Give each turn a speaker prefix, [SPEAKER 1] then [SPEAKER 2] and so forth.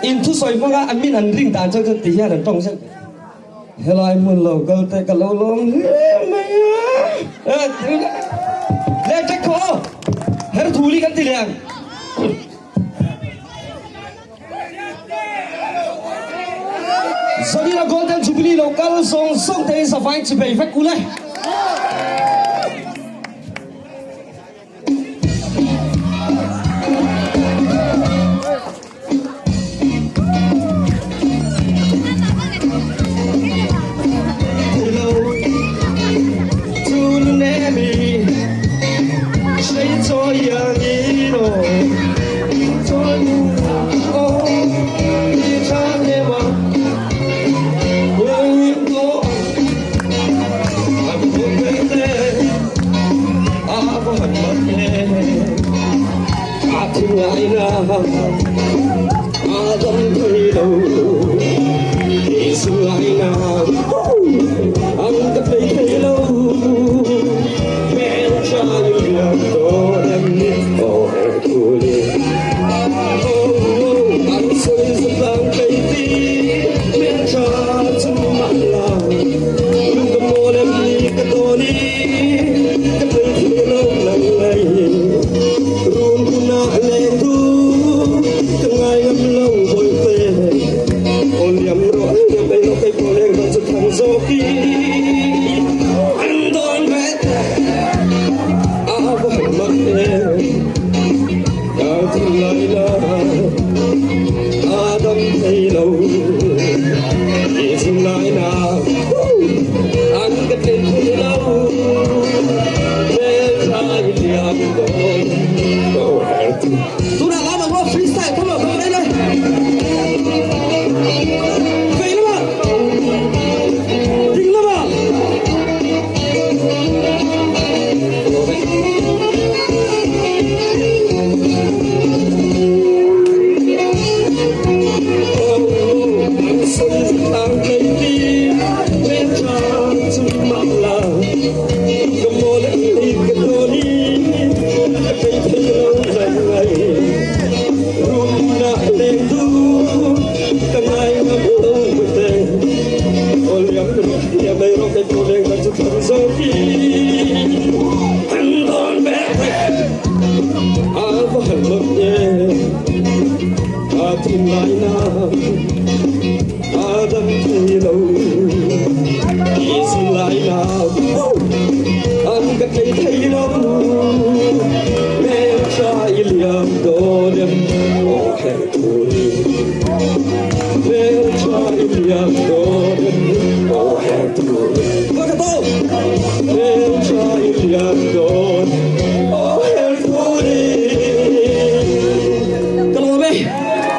[SPEAKER 1] in thu soi phong anh min anh ring đàn cho cái tí anh trong xem hello anh muốn lâu câu tay cả lâu lâu lên check khó hết thú đi cái gì liền giờ đi là golden jubilee local song song thế sao phải chỉ bị phát cú này
[SPEAKER 2] Yeah.